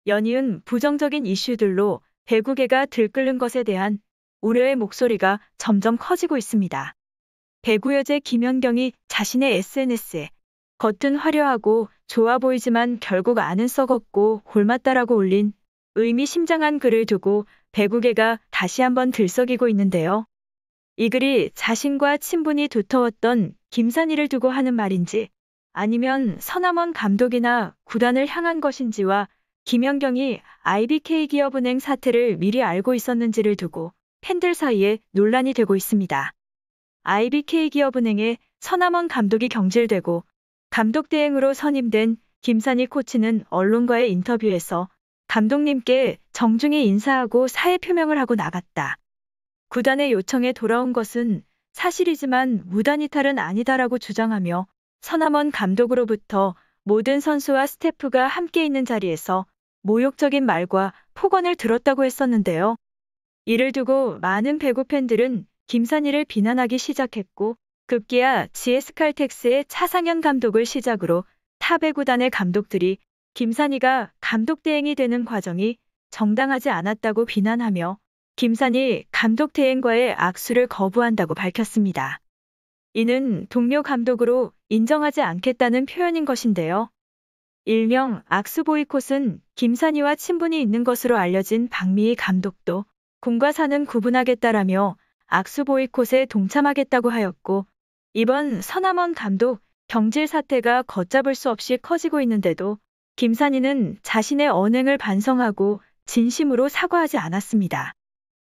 연이은 부정적인 이슈들로 배구계가 들끓는 것에 대한 우려의 목소리가 점점 커지고 있습니다. 배구 여제 김연경이 자신의 SNS에 겉은 화려하고 좋아 보이지만 결국 안은 썩었고 골맞다라고 올린 의미심장한 글을 두고 배구계가 다시 한번 들썩이고 있는데요. 이 글이 자신과 친분이 두터웠던 김산희를 두고 하는 말인지 아니면 서남원 감독이나 구단을 향한 것인지와 김연경이 IBK기업은행 사태를 미리 알고 있었는지를 두고 팬들 사이에 논란이 되고 있습니다. IBK기업은행에 서남원 감독이 경질되고 감독 대행으로 선임된 김산희 코치는 언론과의 인터뷰에서 감독님께 정중히 인사하고 사의 표명을 하고 나갔다. 구단의 요청에 돌아온 것은 사실이지만 무단 이탈은 아니다라고 주장하며 서남원 감독으로부터 모든 선수와 스태프가 함께 있는 자리에서 모욕적인 말과 폭언을 들었다고 했었는데요. 이를 두고 많은 배구 팬들은 김산희를 비난하기 시작했고 급기야 GS칼텍스의 차상현 감독을 시작으로 타 배구단의 감독들이 김산희가 감독 대행이 되는 과정이 정당하지 않았다고 비난하며 김산희 감독 대행과의 악수를 거부한다고 밝혔습니다. 이는 동료 감독으로 인정하지 않겠다는 표현인 것인데요. 일명 악수 보이콧은 김산희와 친분이 있는 것으로 알려진 박미희 감독도 공과 사는 구분하겠다라며 악수 보이콧에 동참하겠다고 하였고 이번 서남원 감독 경질 사태가 걷잡을 수 없이 커지고 있는데도 김산희는 자신의 언행을 반성하고 진심으로 사과하지 않았습니다.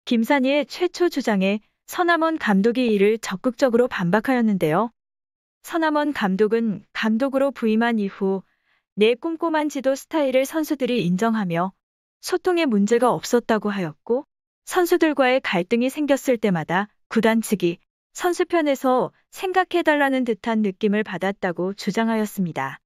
김산희의 최초 주장에 서남원 감독이 이를 적극적으로 반박하였는데요. 서남원 감독은 감독으로 부임한 이후 내 꼼꼼한 지도 스타일을 선수들이 인정하며 소통에 문제가 없었다고 하였고 선수들과의 갈등이 생겼을 때마다 구단 측이 선수 편에서 생각해달라는 듯한 느낌을 받았다고 주장하였습니다.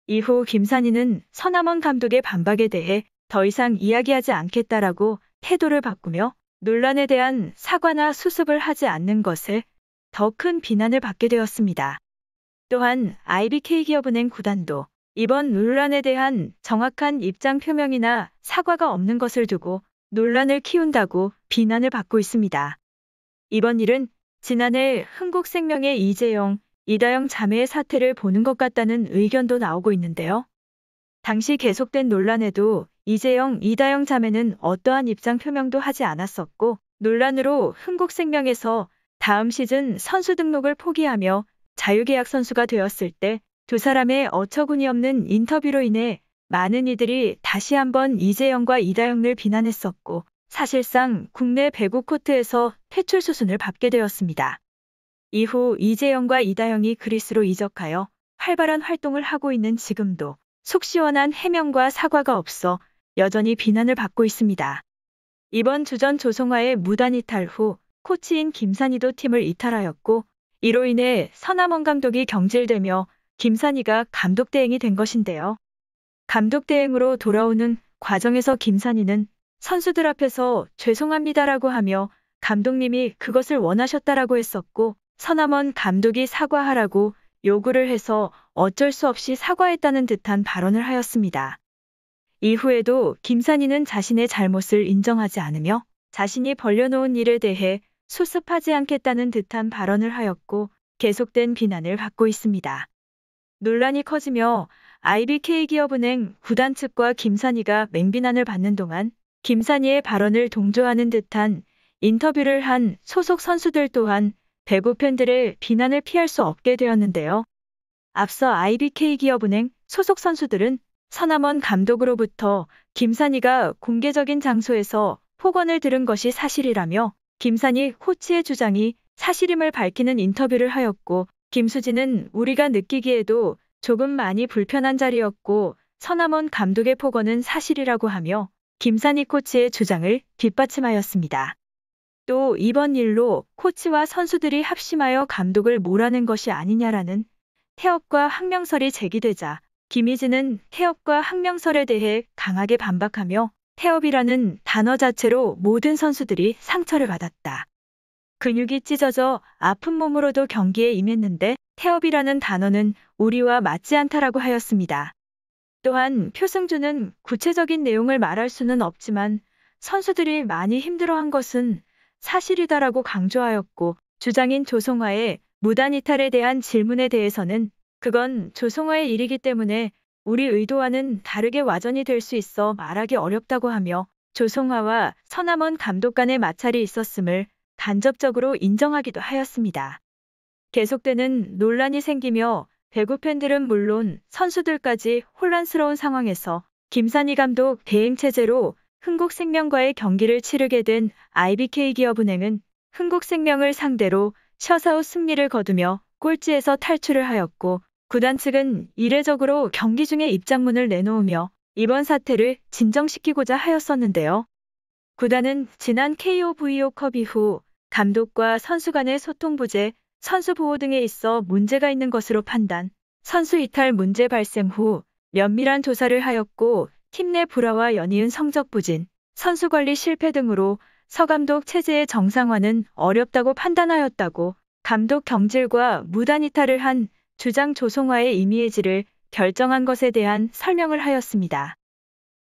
이후 김산희는 서남원 감독의 반박에 대해 더 이상 이야기하지 않겠다라고 태도를 바꾸며 논란에 대한 사과나 수습을 하지 않는 것에 더 큰 비난을 받게 되었습니다. 또한 IBK기업은행 구단도 이번 논란에 대한 정확한 입장 표명이나 사과가 없는 것을 두고 논란을 키운다고 비난을 받고 있습니다. 이번 일은 지난해 흥국생명의 이재영, 이다영 자매의 사태를 보는 것 같다는 의견도 나오고 있는데요. 당시 계속된 논란에도 이재영, 이다영 자매는 어떠한 입장 표명도 하지 않았었고 논란으로 흥국생명에서 다음 시즌 선수 등록을 포기하며 자유계약 선수가 되었을 때 두 사람의 어처구니 없는 인터뷰로 인해 많은 이들이 다시 한번 이재영과 이다영을 비난했었고 사실상 국내 배구 코트에서 퇴출 수순을 밟게 되었습니다. 이후 이재영과 이다영이 그리스로 이적하여 활발한 활동을 하고 있는 지금도 속 시원한 해명과 사과가 없어 여전히 비난을 받고 있습니다. 이번 주전 조성화의 무단 이탈 후 코치인 김산희도 팀을 이탈하였고 이로 인해 서남원 감독이 경질되며 김산희가 감독 대행이 된 것인데요. 감독 대행으로 돌아오는 과정에서 김산희는 선수들 앞에서 죄송합니다라고 하며 감독님이 그것을 원하셨다라고 했었고 서남원 감독이 사과하라고 요구를 해서 어쩔 수 없이 사과했다는 듯한 발언을 하였습니다. 이후에도 김산희는 자신의 잘못을 인정하지 않으며 자신이 벌려놓은 일에 대해 수습하지 않겠다는 듯한 발언을 하였고 계속된 비난을 받고 있습니다. 논란이 커지며 IBK기업은행 구단 측과 김산희가 맹비난을 받는 동안 김산희의 발언을 동조하는 듯한 인터뷰를 한 소속 선수들 또한 배구 팬들의 비난을 피할 수 없게 되었는데요. 앞서 IBK기업은행 소속 선수들은 서남원 감독으로부터 김산희가 공개적인 장소에서 폭언을 들은 것이 사실이라며 김산희 코치의 주장이 사실임을 밝히는 인터뷰를 하였고 김수진은 우리가 느끼기에도 조금 많이 불편한 자리였고 서남원 감독의 폭언은 사실이라고 하며 김산희 코치의 주장을 뒷받침하였습니다. 또 이번 일로 코치와 선수들이 합심하여 감독을 몰아낸 것이 아니냐라는 태업과 항명설이 제기되자 김희진은 태업과 항명설에 대해 강하게 반박하며 태업이라는 단어 자체로 모든 선수들이 상처를 받았다. 근육이 찢어져 아픈 몸으로도 경기에 임했는데 태업이라는 단어는 우리와 맞지 않다라고 하였습니다. 또한 표승주는 구체적인 내용을 말할 수는 없지만 선수들이 많이 힘들어한 것은 사실이다라고 강조하였고, 주장인 조성화의 무단 이탈에 대한 질문에 대해서는 그건 조성화의 일이기 때문에 우리 의도와는 다르게 와전이 될 수 있어 말하기 어렵다고 하며, 조성화와 서남원 감독 간의 마찰이 있었음을 간접적으로 인정하기도 하였습니다. 계속되는 논란이 생기며 배구 팬들은 물론 선수들까지 혼란스러운 상황에서 김산희 감독 대행 체제로 흥국생명과의 경기를 치르게 된 IBK기업은행은 흥국생명을 상대로 셔사웃 승리를 거두며 꼴찌에서 탈출을 하였고, 구단 측은 이례적으로 경기 중에 입장문을 내놓으며 이번 사태를 진정시키고자 하였었는데요. 구단은 지난 KOVO컵 이후 감독과 선수 간의 소통 부재, 선수 보호 등에 있어 문제가 있는 것으로 판단, 선수 이탈 문제 발생 후 면밀한 조사를 하였고, 팀 내 불화와 연이은 성적 부진, 선수 관리 실패 등으로 서감독 체제의 정상화는 어렵다고 판단하였다고 감독 경질과 무단 이탈을 한 주장 조성화의 임의해지를 결정한 것에 대한 설명을 하였습니다.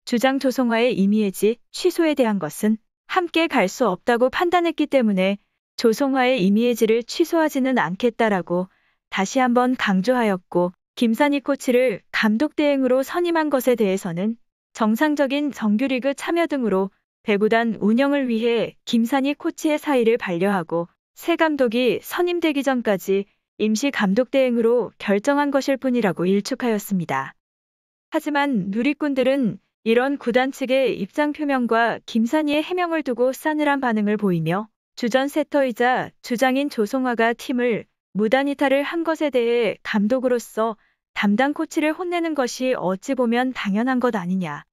주장 조성화의 임의해지 취소에 대한 것은 함께 갈 수 없다고 판단했기 때문에 조성화의 임의해지를 취소하지는 않겠다라고 다시 한번 강조하였고, 김산희 코치를 감독 대행으로 선임한 것에 대해서는 정상적인 정규리그 참여 등으로 배구단 운영을 위해 김산희 코치의 사의를 반려하고 새 감독이 선임되기 전까지 임시 감독 대행으로 결정한 것일 뿐이라고 일축하였습니다. 하지만 누리꾼들은 이런 구단 측의 입장 표명과 김산희의 해명을 두고 싸늘한 반응을 보이며, 주전 세터이자 주장인 조성화가 팀을 무단 이탈을 한 것에 대해 감독으로서 담당 코치를 혼내는 것이 어찌 보면 당연한 것 아니냐.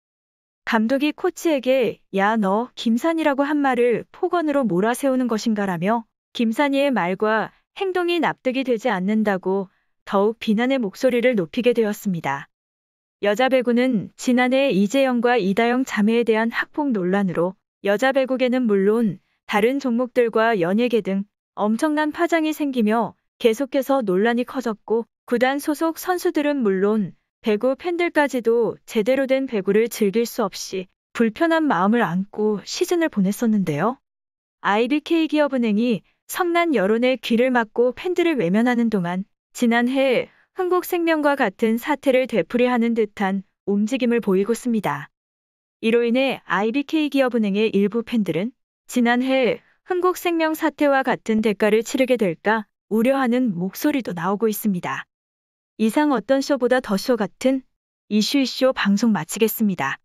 감독이 코치에게 야 너 김산희라고 한 말을 폭언으로 몰아세우는 것인가라며 김산희의 말과 행동이 납득이 되지 않는다고 더욱 비난의 목소리를 높이게 되었습니다. 여자 배구는 지난해 이재영과 이다영 자매에 대한 학폭 논란으로 여자 배구계는 물론 다른 종목들과 연예계 등 엄청난 파장이 생기며 계속해서 논란이 커졌고, 구단 소속 선수들은 물론 배구 팬들까지도 제대로 된 배구를 즐길 수 없이 불편한 마음을 안고 시즌을 보냈었는데요. IBK기업은행이 성난 여론의 귀를 막고 팬들을 외면하는 동안 지난해 흥국생명과 같은 사태를 되풀이하는 듯한 움직임을 보이고 있습니다. 이로 인해 IBK기업은행의 일부 팬들은 지난해 흥국생명 사태와 같은 대가를 치르게 될까 우려하는 목소리도 나오고 있습니다. 이상 어떤 쇼보다 더 쇼 같은 이슈 방송 마치겠습니다.